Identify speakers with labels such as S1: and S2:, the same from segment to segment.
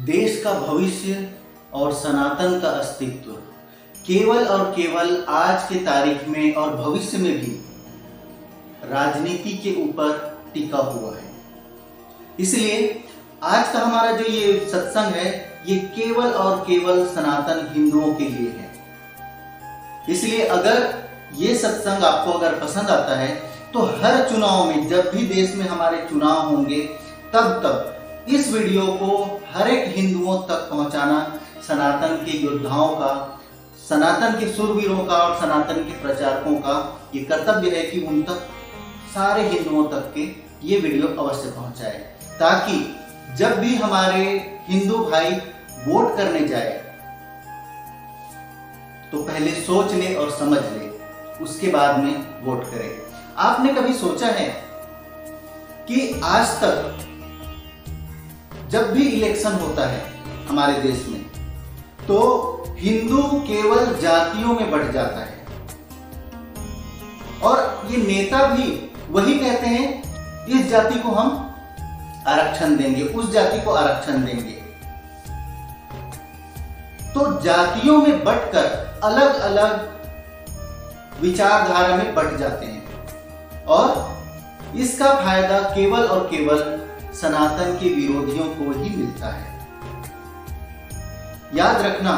S1: देश का भविष्य और सनातन का अस्तित्व केवल और केवल आज के तारीख में और भविष्य में भी राजनीति के ऊपर टिका हुआ है। इसलिए आज का हमारा जो ये सत्संग है ये केवल और केवल सनातन हिंदुओं के लिए है। इसलिए अगर ये सत्संग आपको अगर पसंद आता है तो हर चुनाव में, जब भी देश में हमारे चुनाव होंगे तब इस वीडियो को हर एक हिंदुओं तक पहुंचाना सनातन के योद्धाओं का, सनातन के शूरवीरों का और सनातन के प्रचारकों का ये कर्तव्य है कि उन तक, सारे हिंदुओं तक के ये वीडियो अवश्य पहुंचाए, ताकि जब भी हमारे हिंदू भाई वोट करने जाए तो पहले सोच ले और समझ ले, उसके बाद में वोट करे। आपने कभी सोचा है कि आज तक जब भी इलेक्शन होता है हमारे देश में तो हिंदू केवल जातियों में बढ़ जाता है और ये नेता भी वही कहते हैं इस जाति को हम आरक्षण देंगे, उस जाति को आरक्षण देंगे। तो जातियों में बंटकर अलग अलग विचारधारा में बंट जाते हैं और इसका फायदा केवल और केवल सनातन के विरोधियों को ही मिलता है। याद रखना,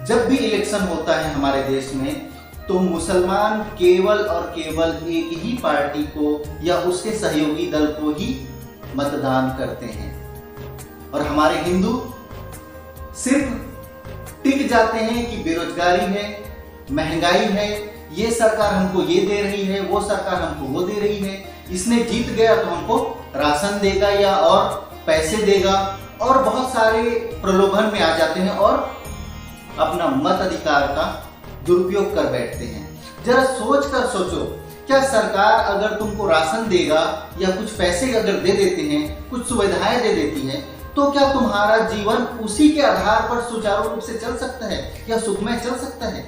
S1: जब भी इलेक्शन होता है हमारे देश में तो मुसलमान केवल और केवल एक ही पार्टी को या उसके सहयोगी दल को ही मतदान करते हैं और हमारे हिंदू सिर्फ टिक जाते हैं कि बेरोजगारी है, महंगाई है, ये सरकार हमको ये दे रही है, वो सरकार हमको वो दे रही है, इसने जीत गया तो हमको राशन देगा या और पैसे देगा, और बहुत सारे प्रलोभन में आ जाते हैं और अपना मत अधिकार का दुरुपयोग कर बैठते हैं। जरा सोच कर सोचो, क्या सरकार अगर तुमको राशन देगा या कुछ पैसे अगर दे देते हैं, कुछ सुविधाएं दे देती है, तो क्या तुम्हारा जीवन उसी के आधार पर सुचारू रूप से चल सकता है या सुखमय चल सकता है?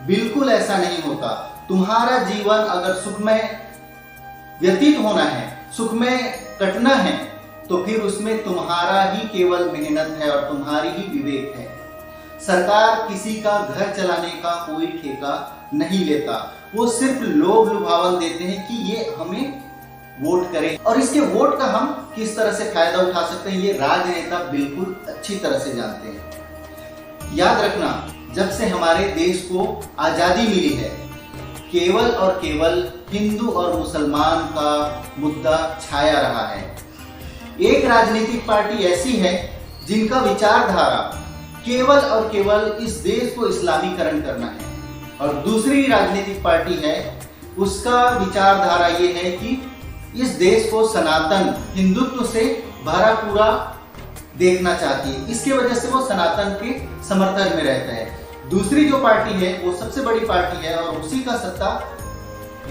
S1: बिल्कुल ऐसा नहीं होता। तुम्हारा जीवन अगर सुखमय व्यतीत होना है, सुखमय कटना है, तो फिर उसमें तुम्हारा ही केवल मेहनत है और तुम्हारी ही विवेक है। सरकार किसी का घर चलाने का कोई ठेका नहीं लेता, वो सिर्फ लोभ लुभावन देते हैं कि ये हमें वोट करें, और इसके वोट का हम किस तरह से फायदा उठा सकते हैं ये राजनेता बिल्कुल अच्छी तरह से जानते हैं। याद रखना, जब से हमारे देश को आजादी मिली है केवल और केवल हिंदू और मुसलमान का मुद्दा छाया रहा है। एक राजनीतिक पार्टी ऐसी है जिनका विचारधारा केवल और केवल इस देश को इस्लामीकरण करना है, और दूसरी राजनीतिक पार्टी है उसका विचारधारा ये है कि इस देश को सनातन हिंदुत्व से भरा पूरा देखना चाहती है, इसके वजह से वो सनातन के समर्थन में रहता है। दूसरी जो पार्टी है वो सबसे बड़ी पार्टी है और उसी का सत्ता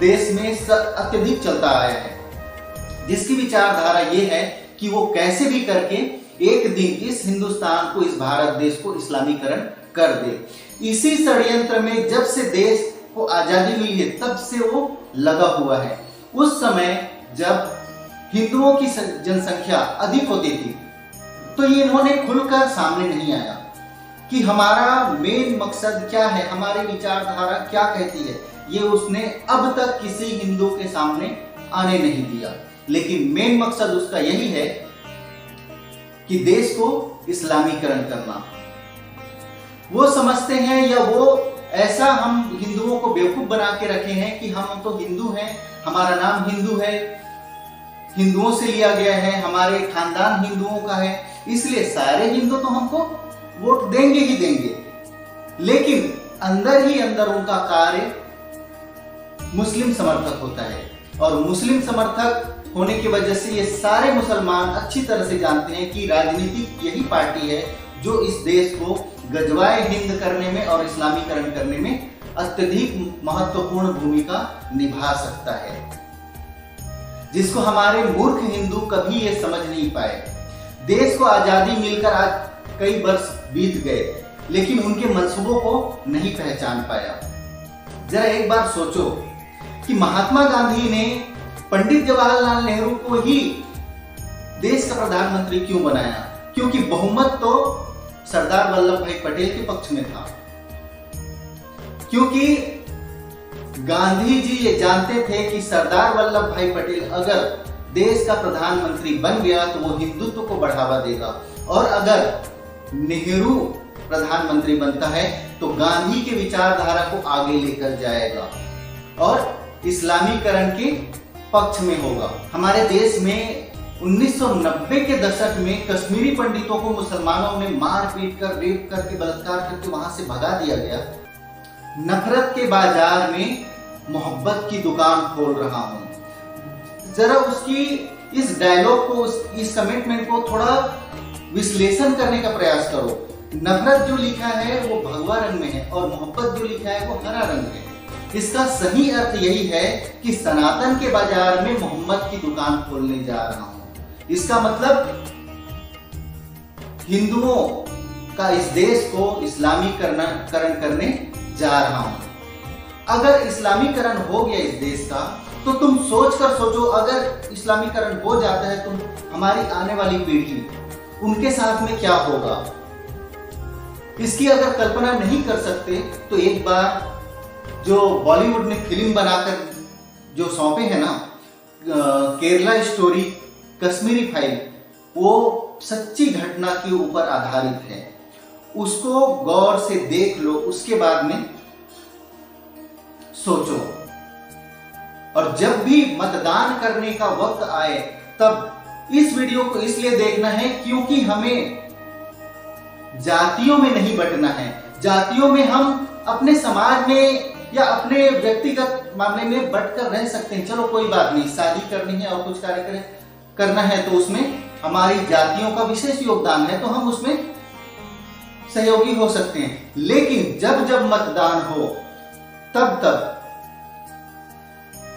S1: देश में अत्यधिक चलता आया है, जिसकी विचारधारा ये है कि वो कैसे भी करके एक दिन इस हिंदुस्तान को, इस भारत देश को इस्लामीकरण कर दे। इसी षड्यंत्र में जब से देश को आजादी मिली है तब से वो लगा हुआ है। उस समय जब हिंदुओं की जनसंख्या अधिक होती थी तो ये इन्होंने खुलकर सामने नहीं आया कि हमारा मेन मकसद क्या है, हमारी विचारधारा क्या कहती है, ये उसने अब तक किसी हिंदू के सामने आने नहीं दिया। लेकिन मेन मकसद उसका यही है कि देश को इस्लामीकरण करना। वो समझते हैं या वो ऐसा हम हिंदुओं को बेवकूफ बना के रखे हैं कि हम तो हिंदू हैं, हमारा नाम हिंदू है, हिंदुओं से लिया गया है, हमारे खानदान हिंदुओं का है, इसलिए सारे हिंदू तो हमको वोट देंगे ही देंगे। लेकिन अंदर ही अंदर उनका कार्य मुस्लिम समर्थक होता है, और मुस्लिम समर्थक होने की वजह से ये सारे मुसलमान अच्छी तरह से जानते हैं कि राजनीतिक यही पार्टी है जो इस देश को गजवाए हिंद करने में और इस्लामीकरण करने में अत्यधिक महत्वपूर्ण भूमिका निभा सकता है, जिसको हमारे मूर्ख हिंदू कभी ये समझ नहीं पाए। देश को आजादी मिलकर आज कई वर्ष बीत गए, लेकिन उनके मंसूबों को नहीं पहचान पाया। जरा एक बार सोचो कि महात्मा गांधी ने पंडित जवाहरलाल नेहरू को ही देश का प्रधानमंत्री क्यों बनाया? क्योंकि बहुमत तो सरदार वल्लभ भाई पटेल के पक्ष में था। क्योंकि गांधी जी ये जानते थे कि सरदार वल्लभ भाई पटेल अगर देश का प्रधानमंत्री बन गया तो वो हिंदुत्व को बढ़ावा देगा, और अगर नेहरू प्रधानमंत्री बनता है तो गांधी के विचारधारा को आगे लेकर जाएगा और इस्लामीकरण के पक्ष में होगा। हमारे देश में 1990 के दशक में कश्मीरी पंडितों को मुसलमानों ने मार पीट कर, रेप करके, बलात्कार करके वहां से भगा दिया गया। नफरत के बाजार में मोहब्बत की दुकान खोल रहा हूं। जरा उसकी इस डायलॉग को, इस कमिटमेंट को थोड़ा विश्लेषण करने का प्रयास करो। नफरत जो लिखा है वो भगवा रंग में है और मोहब्बत जो लिखा है वो हरा रंग में है। इसका सही अर्थ यही है कि सनातन के बाजार में मोहम्मद की दुकान खोलने जा रहा हूं। इसका मतलब हिंदुओं का इस देश को इस्लामीकरण करने जा रहा हूं। अगर इस्लामीकरण हो गया इस देश का तो तुम सोच कर सोचो, अगर इस्लामीकरण हो जाता है तो हमारी आने वाली पीढ़ी, उनके साथ में क्या होगा। इसकी अगर कल्पना नहीं कर सकते तो एक बार जो बॉलीवुड ने फिल्म बनाकर जो सौंपे हैं ना, केरला स्टोरी, कश्मीरी फाइल, वो सच्ची घटना के ऊपर आधारित है। उसको गौर से देख लो, उसके बाद में सोचो। और जब भी मतदान करने का वक्त आए तब इस वीडियो को इसलिए देखना है क्योंकि हमें जातियों में नहीं बंटना है। जातियों में हम अपने समाज में या अपने व्यक्तिगत मामले में बंटकर रह सकते हैं, चलो कोई बात नहीं, शादी करनी है और कुछ कार्य करना है तो उसमें हमारी जातियों का विशेष योगदान है तो हम उसमें सहयोगी हो सकते हैं। लेकिन जब जब मतदान हो तब तब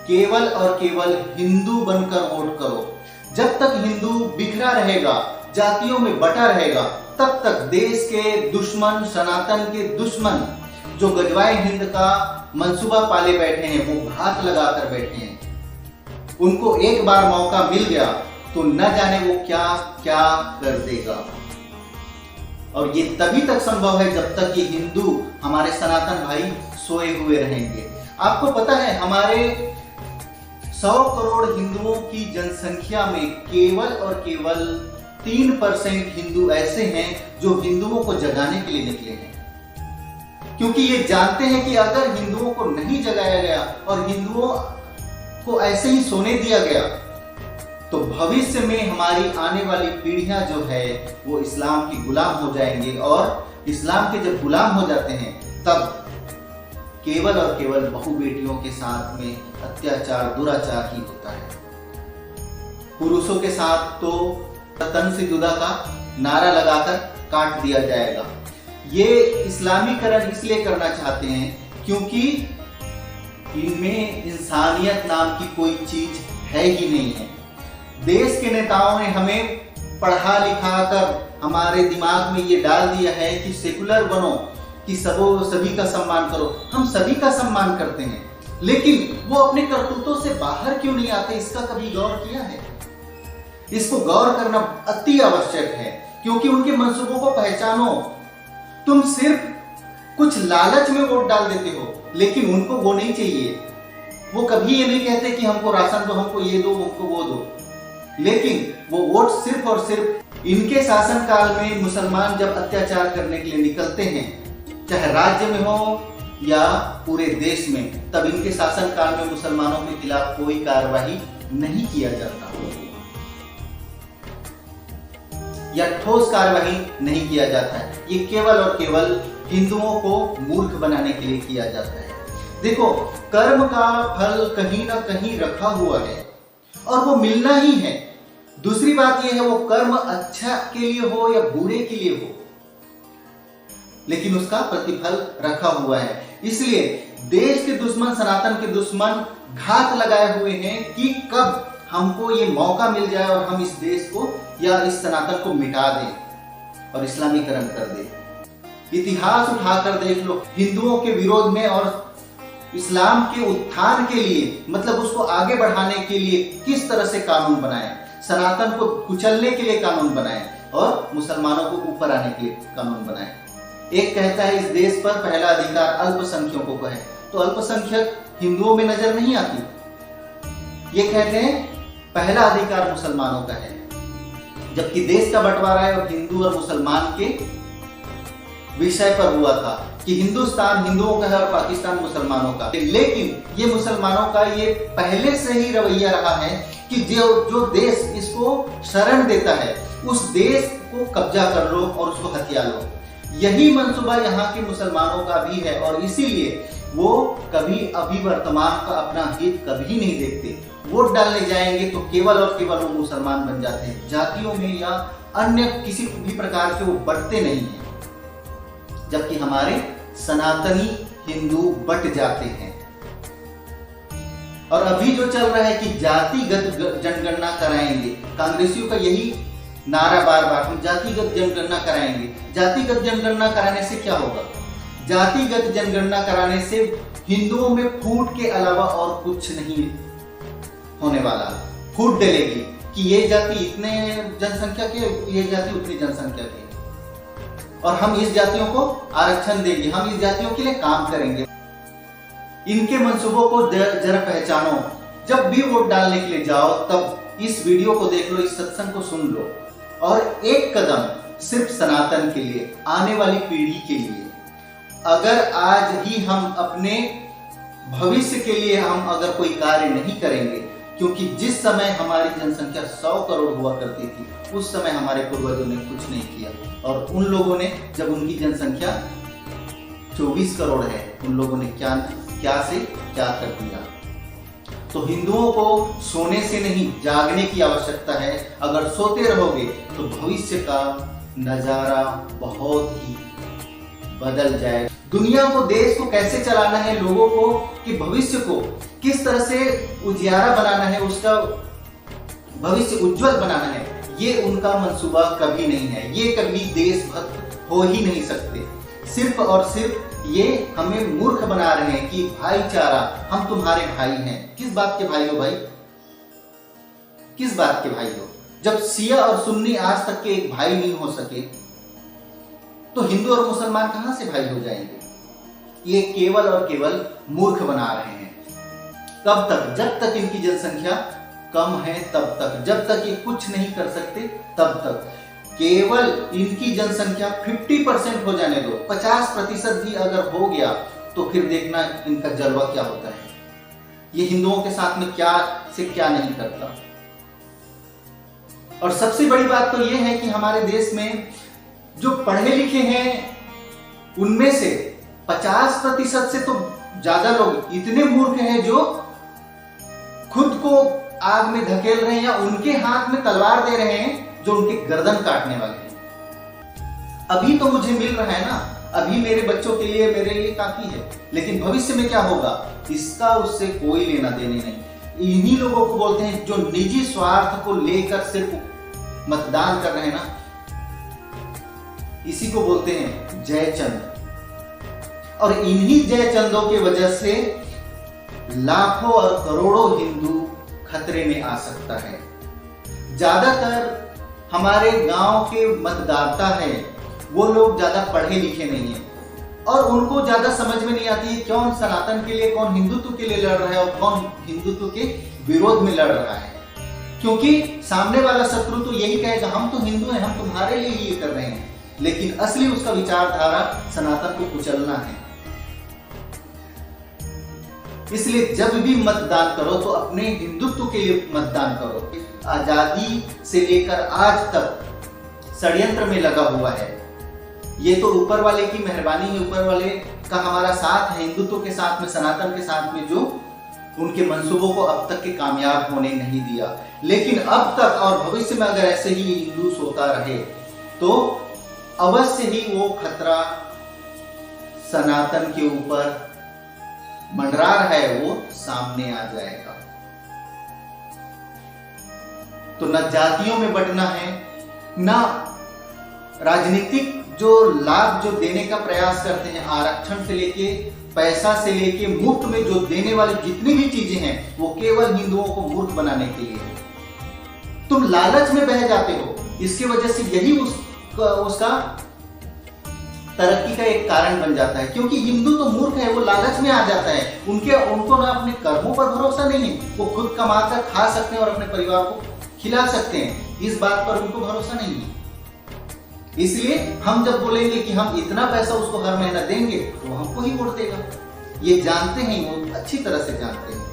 S1: केवल और केवल हिंदू बनकर वोट करो। जब तक हिंदू बिखरा रहेगा, जातियों में बटा रहेगा, तब तक देश के दुश्मन, सनातन के दुश्मन जो गजवाए हिंद का मंसूबा पाले बैठे हैं, वो घात लगाकर बैठे हैं। उनको एक बार मौका मिल गया तो न जाने वो क्या क्या कर देगा। और ये तभी तक संभव है जब तक ये हिंदू, हमारे सनातन भाई सोए हुए रहेंगे। आपको पता है हमारे 100 करोड़ हिंदुओं की जनसंख्या में केवल और केवल 3% हिंदू ऐसे हैं जो हिंदुओं को जगाने के लिए निकले हैं, क्योंकि ये जानते हैं कि अगर हिंदुओं को नहीं जगाया गया और हिंदुओं को ऐसे ही सोने दिया गया तो भविष्य में हमारी आने वाली पीढ़ियां जो है वो इस्लाम की गुलाम हो जाएंगे। और इस्लाम के जब गुलाम हो जाते हैं तब केवल और केवल बहु बेटियों के साथ में अत्याचार, दुराचार ही होता है। पुरुषों के साथ तो तन से जुदा का नारा लगाकर काट दिया जाएगा। ये इस्लामीकरण इसलिए करना चाहते हैं क्योंकि इनमें इंसानियत नाम की कोई चीज है ही नहीं है। देश के नेताओं ने हमें पढ़ा लिखा कर हमारे दिमाग में ये डाल दिया है कि सेकुलर बनो, कि सभी का सम्मान करो। हम सभी का सम्मान करते हैं, लेकिन वो अपने करतूतों से बाहर क्यों नहीं आते, इसका कभी गौर किया है? इसको गौर करना अति आवश्यक है, क्योंकि उनके मंसूबों को पहचानो। तुम सिर्फ कुछ लालच में वोट डाल देते हो, लेकिन उनको वो नहीं चाहिए। वो कभी ये नहीं कहते कि हमको राशन दो, हमको ये दो, हमको वो दो, लेकिन वो वोट सिर्फ और सिर्फ इनके शासनकाल में मुसलमान जब अत्याचार करने के लिए निकलते हैं, चाहे राज्य में हो या पूरे देश में, तब इनके शासनकाल में मुसलमानों के खिलाफ कोई कार्रवाई नहीं किया जाता या ठोस कार्रवाई नहीं किया जाता है। ये केवल और केवल हिंदुओं को मूर्ख बनाने के लिए किया जाता है। देखो, कर्म का फल कहीं ना कहीं रखा हुआ है और वो मिलना ही है। दूसरी बात यह है वो कर्म अच्छा के लिए हो या बुरे के लिए हो, लेकिन उसका प्रतिफल रखा हुआ है। इसलिए देश के दुश्मन, सनातन के दुश्मन घात लगाए हुए हैं कि कब हमको ये मौका मिल जाए और हम इस देश को या इस सनातन को मिटा दें और इस्लामीकरण कर दें। इतिहास उठाकर देख लो, हिंदुओं के विरोध में और इस्लाम के उत्थान के लिए, मतलब उसको आगे बढ़ाने के लिए किस तरह से कानून बनाए, सनातन को कुचलने के लिए कानून बनाए, और मुसलमानों को ऊपर आने के लिए कानून बनाए। एक कहता है इस देश पर पहला अधिकार अल्पसंख्यकों का है, तो अल्पसंख्यक हिंदुओं में नजर नहीं आती। ये कहते हैं पहला अधिकार मुसलमानों का है, जबकि देश का बंटवारा है और हिंदू और मुसलमान के विषय पर हुआ था कि हिंदुस्तान हिंदुओं का है और पाकिस्तान मुसलमानों का। लेकिन ये मुसलमानों का ये पहले से ही रवैया रहा है कि जो देश इसको शरण देता है उस देश को कब्जा कर लो और उसको हथिया लो। यही मंसूबा यहाँ के मुसलमानों का भी है और इसीलिए वो कभी अभी वर्तमान का अपना हित कभी नहीं देखते। वोट डालने जाएंगे तो केवल और केवल वो मुसलमान बन जाते हैं, जातियों में या अन्य किसी भी प्रकार के वो बढ़ते नहीं हैं, जबकि हमारे सनातनी हिंदू बट जाते हैं। और अभी जो चल रहा है कि जातिगत जनगणना कराएंगे, कांग्रेसियों का यही नारा बार बार हम जातिगत जनगणना कराएंगे। जातिगत जनगणना कराने से क्या होगा? जातिगत जनगणना कराने से हिंदुओं में फूट के अलावा और कुछ नहीं होने वाला। फूट डलेगी कि ये जाति इतने जनसंख्या के, ये जाति उतनी जनसंख्या की, और हम इस जातियों को आरक्षण देंगे, हम इस जातियों के लिए काम करेंगे। इनके मंसूबों को जरा पहचानो। जब भी वोट डालने के लिए जाओ तब इस वीडियो को देख लो, इस सत्संग को सुन लो और एक कदम सिर्फ सनातन के लिए, आने वाली पीढ़ी के लिए। अगर आज ही हम अपने भविष्य के लिए हम अगर कोई कार्य नहीं करेंगे, क्योंकि जिस समय हमारी जनसंख्या 100 करोड़ हुआ करती थी उस समय हमारे पूर्वजों ने कुछ नहीं किया, और उन लोगों ने जब उनकी जनसंख्या 24 करोड़ है उन लोगों ने क्या से क्या कर दिया। तो हिंदुओं को सोने से नहीं जागने की आवश्यकता है। अगर सोते रहोगे तो भविष्य का नजारा बहुत ही बदल जाए। दुनिया को, देश को कैसे चलाना है, लोगों को कि भविष्य को किस तरह से उजियारा बनाना है, उसका भविष्य उज्जवल बनाना है, ये उनका मंसूबा कभी नहीं है। ये कभी देशभक्त हो ही नहीं सकते। सिर्फ और सिर्फ ये हमें मूर्ख बना रहे हैं कि भाईचारा, हम तुम्हारे भाई हैं। किस बात के भाई हो भाई? किस बात के भाई हो? जब शिया और सुन्नी आज तक के एक भाई नहीं हो सके तो हिंदू और मुसलमान कहां से भाई हो जाएंगे? ये केवल और केवल मूर्ख बना रहे हैं। कब तक? जब तक इनकी जनसंख्या कम है तब तक, जब तक ये कुछ नहीं कर सकते तब तक। केवल इनकी जनसंख्या 50% हो जाने दो, 50% भी अगर हो गया तो फिर देखना इनका जलवा क्या होता है। ये हिंदुओं के साथ में क्या से क्या नहीं करता। और सबसे बड़ी बात तो यह है कि हमारे देश में जो पढ़े लिखे हैं उनमें से 50% से तो ज्यादा लोग इतने मूर्ख हैं जो खुद को आग में धकेल रहे हैं या उनके हाथ में तलवार दे रहे हैं जो उनके गर्दन काटने वाले हैं। अभी तो मुझे मिल रहा है ना, अभी मेरे बच्चों के लिए, मेरे लिए काफी है, लेकिन भविष्य में क्या होगा इसका उससे कोई लेना देने नहीं। इन्हीं लोगों को बोलते हैं जो निजी स्वार्थ को लेकर सिर्फ मतदान कर रहे हैं ना, इसी को बोलते हैं जयचंद। और इन्हीं जयचंदों की वजह से लाखों और करोड़ों हिंदू खतरे में आ सकता है। ज्यादातर हमारे गांव के मतदाता हैं, वो लोग ज्यादा पढ़े लिखे नहीं हैं और उनको ज्यादा समझ में नहीं आती है कौन सनातन के लिए, कौन हिंदुत्व के लिए लड़ रहा है और कौन हिंदुत्व के विरोध में लड़ रहा है। क्योंकि सामने वाला शत्रु तो यही कहेगा हम तो हिंदू हैं, हम तुम्हारे लिए ये कर रहे हैं, लेकिन असली उसका विचारधारा सनातन को कुचलना है। इसलिए जब भी मतदान करो तो अपने हिंदुत्व के लिए मतदान करो। आजादी से लेकर आज तक षड्यंत्र में लगा हुआ है। ये तो ऊपर वाले की मेहरबानी है, ऊपर वाले का हमारा साथ है, हिंदुत्व के साथ में, सनातन के साथ में, जो उनके मंसूबों को अब तक के कामयाब होने नहीं दिया। लेकिन अब तक और भविष्य में अगर ऐसे ही हिंदू सोता रहे तो अवश्य ही वो खतरा सनातन के ऊपर मंडरा रहा है, वो सामने आ जाएगा। तो न जातियों में बंटना है, न राजनीतिक जो लाभ जो देने का प्रयास करते हैं, आरक्षण से लेके पैसा से लेके मुफ्त में जो देने वाली जितनी भी चीजें हैं वो केवल हिंदुओं को मूर्ख बनाने के लिए। तुम लालच में बह जाते हो। इसके वजह से यही उसका तरक्की का एक कारण बन जाता है। क्योंकि हिंदू तो मूर्ख है, वो लालच में आ जाता है, उनको ना अपने कर्मों पर भरोसा नहीं है, वो खुद कमा कर खा सकते हैं और अपने परिवार को खिला सकते हैं, इस बात पर उनको भरोसा नहीं है। इसलिए हम जब बोलेंगे कि हम इतना पैसा उसको हर महीना देंगे तो हमको ही वोट देगा, ये जानते हैं, वो अच्छी तरह से जानते हैं।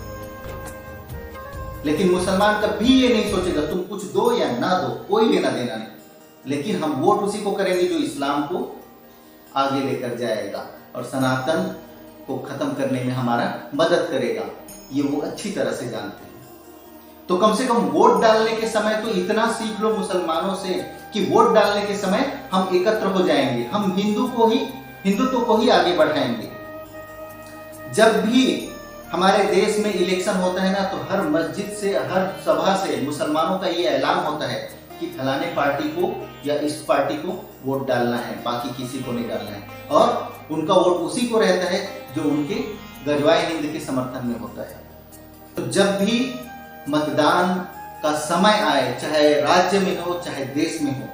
S1: लेकिन मुसलमान कभी ये नहीं सोचेगा तुम कुछ दो या ना दो, कोई लेना देना नहीं, लेकिन हम वोट उसी को करेंगे जो इस्लाम को आगे लेकर जाएगा और सनातन को खत्म करने में हमारा मदद करेगा, ये वो अच्छी तरह से जानते हैं। तो कम से कम वोट डालने के समय तो इतना सीख लो मुसलमानों से कि वोट डालने के समय हम एकत्र हो जाएंगे, हम हिंदुत्व को ही आगे बढ़ाएंगे। जब भी हमारे देश में इलेक्शन होता है ना, तो हर मस्जिद से, हर सभा से मुसलमानों का ये ऐलान होता है कि फलाने पार्टी को या इस पार्टी को वोट डालना है, बाकी किसी को नहीं डालना है, और उनका वोट उसी को रहता है जो उनके गजवाए हिंद के समर्थन में होता है। तो जब भी मतदान का समय आए, चाहे राज्य में हो चाहे देश में हो,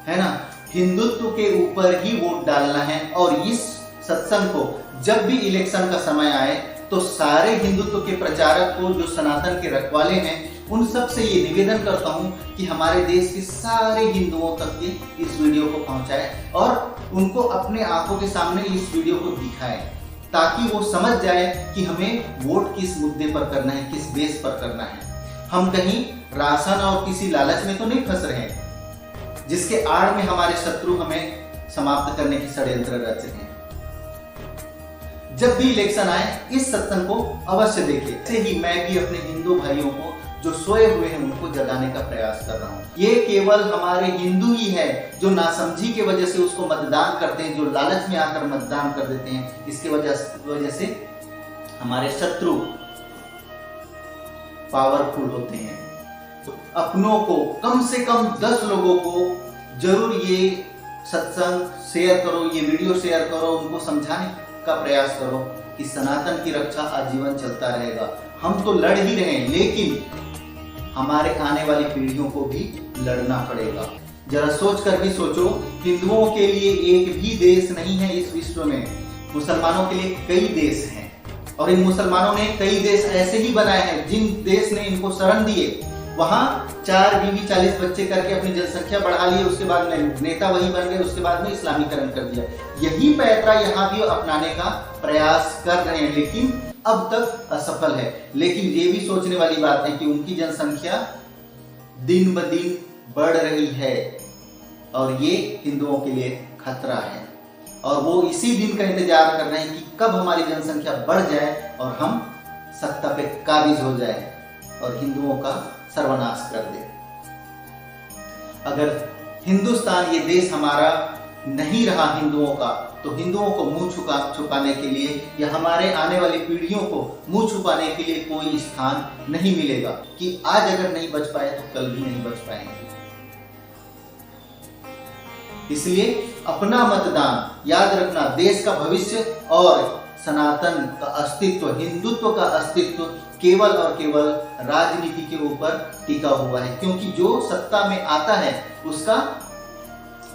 S1: है ना, हिंदुत्व के ऊपर ही वोट डालना है। और इस सत्संग को जब भी इलेक्शन का समय आए तो सारे हिंदुत्व के प्रचारक को, जो सनातन के रखवाले हैं, उन सब से ये निवेदन करता हूं कि हमारे देश के सारे हिंदुओं तक के इस वीडियो को पहुंचाएं और उनको अपने आंखों के सामने इस वीडियो को दिखाएं, ताकि वो समझ जाए कि हमें वोट किस मुद्दे पर करना है, किस बेस पर करना है। हम कहीं राशन और किसी लालच में तो नहीं फंस रहे हैं जिसके आड़ में हमारे शत्रु हमें समाप्त करने की षड्यंत्र रच रहे हैं। जब भी इलेक्शन आए इस सत्संग को अवश्य देखिए। ऐसे ही मैं भी अपने हिंदू भाइयों को जो सोए हुए हैं उनको जगाने का प्रयास कर रहा हूँ। ये केवल हमारे हिंदू ही है जो नासमझी के वजह से उसको मतदान करते हैं, जो लालच में आकर मतदान कर देते हैं। इसके वजह से हमारे शत्रु पावरफुल होते हैं। तो अपनों को कम से कम 10 लोगों को जरूर ये सत्संग शेयर करो, ये वीडियो शेयर करो, उनको समझाने का प्रयास करो कि सनातन की रक्षा आजीवन चलता रहेगा। हम तो लड़ ही रहे हैं, लेकिन हमारे आने वाली पीढ़ियों को भी लड़ना पड़ेगा। जरा सोच कर भी सोचो, हिंदुओं के लिए एक भी देश नहीं है इस विश्व में, मुसलमानों के लिए कई देश हैं, और इन मुसलमानों ने कई देश ऐसे ही बनाए हैं जिन देश ने इनको शरण दिए, वहां 4 बीवी 40 बच्चे करके अपनी जनसंख्या बढ़ा ली, उसके बाद में नेता वही बन गए, उसके बाद में इस्लामीकरण कर दिया। यही पैतरा यहाँ भी अपनाने का प्रयास कर रहे हैं, लेकिन अब तक असफल है। लेकिन ये भी सोचने वाली बात है कि उनकी जनसंख्या दिन ब दिन बढ़ रही है और ये हिंदुओं के लिए खतरा है, और वो इसी दिन का इंतजार कर रहे हैं कि कब हमारी जनसंख्या बढ़ जाए और हम सत्ता पे काबिज हो जाए और हिंदुओं का सर्वनाश कर दे। अगर हिंदुस्तान ये देश हमारा नहीं रहा हिंदुओं का, तो हिंदुओं को मुंह छुपाने के लिए या हमारे आने वाली पीढ़ियों को मुंह छुपाने के लिए कोई स्थान नहीं मिलेगा कि आज अगर नहीं बच पाए तो कल भी नहीं बच पाएंगे। इसलिए अपना मतदान याद रखना, देश का भविष्य और सनातन का अस्तित्व, हिंदुत्व का अस्तित्व केवल और केवल राजनीति के ऊपर टिका हुआ है, क्योंकि जो सत्ता में आता है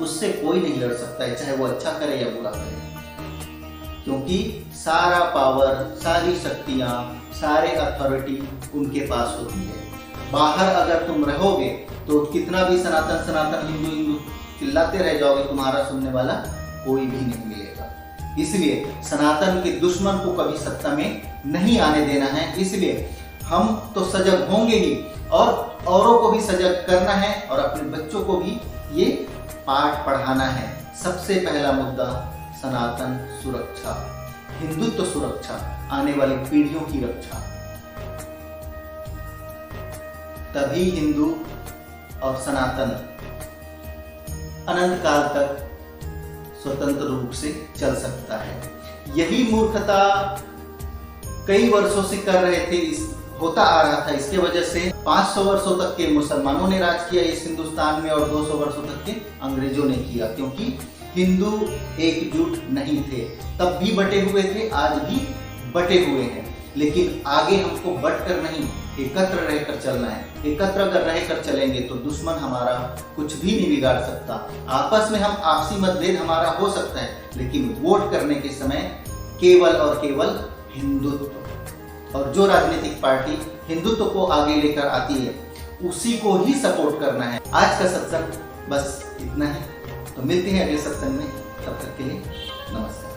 S1: उससे कोई नहीं लड़ सकता है, चाहे वो अच्छा करे या बुरा करे, क्योंकि सारा पावर, सारी शक्तियां, सारे अथॉरिटी उनके पास होती है। बाहर अगर तुम रहोगे तो कितना भी सनातन सनातन हिंदू हिंदू चिल्लाते रह जाओगे, तुम्हारा सुनने वाला कोई भी नहीं मिलेगा। इसलिए सनातन के दुश्मन को कभी सत्ता में नहीं आने देना है। इसलिए हम तो सजग होंगे ही और औरों को भी सजग करना है और अपने बच्चों को भी ये पाठ पढ़ाना है। सबसे पहला मुद्दा सनातन सुरक्षा, हिंदुत्व सुरक्षा, आने वाली पीढ़ियों की रक्षा, तभी हिंदू और सनातन अनंत काल तक स्वतंत्र रूप से चल सकता है। यही मूर्खता कई वर्षों से कर रहे थे, होता आ रहा था। इसके वजह से 500 वर्षों तक के मुसलमानों ने राज किया इस हिंदुस्तान में और 200 वर्षों तक के अंग्रेजों ने किया, क्योंकि हिंदू एकजुट नहीं थे। तब भी बटे हुए थे, आज भी बटे हुए हैं, लेकिन आगे हमको बट कर नहीं एकत्र रहकर चलना है। एकत्र अगर रहकर चलेंगे तो दुश्मन हमारा कुछ भी नहीं बिगाड़ सकता। आपस में हम आपसी मतभेद हमारा हो सकता है, लेकिन वोट करने के समय केवल और केवल हिंदुत्व, और जो राजनीतिक पार्टी हिंदुत्व को आगे लेकर आती है उसी को ही सपोर्ट करना है। आज का सत्संग बस इतना है, तो मिलते हैं अगले सत्संग में। तब तक के लिए नमस्कार।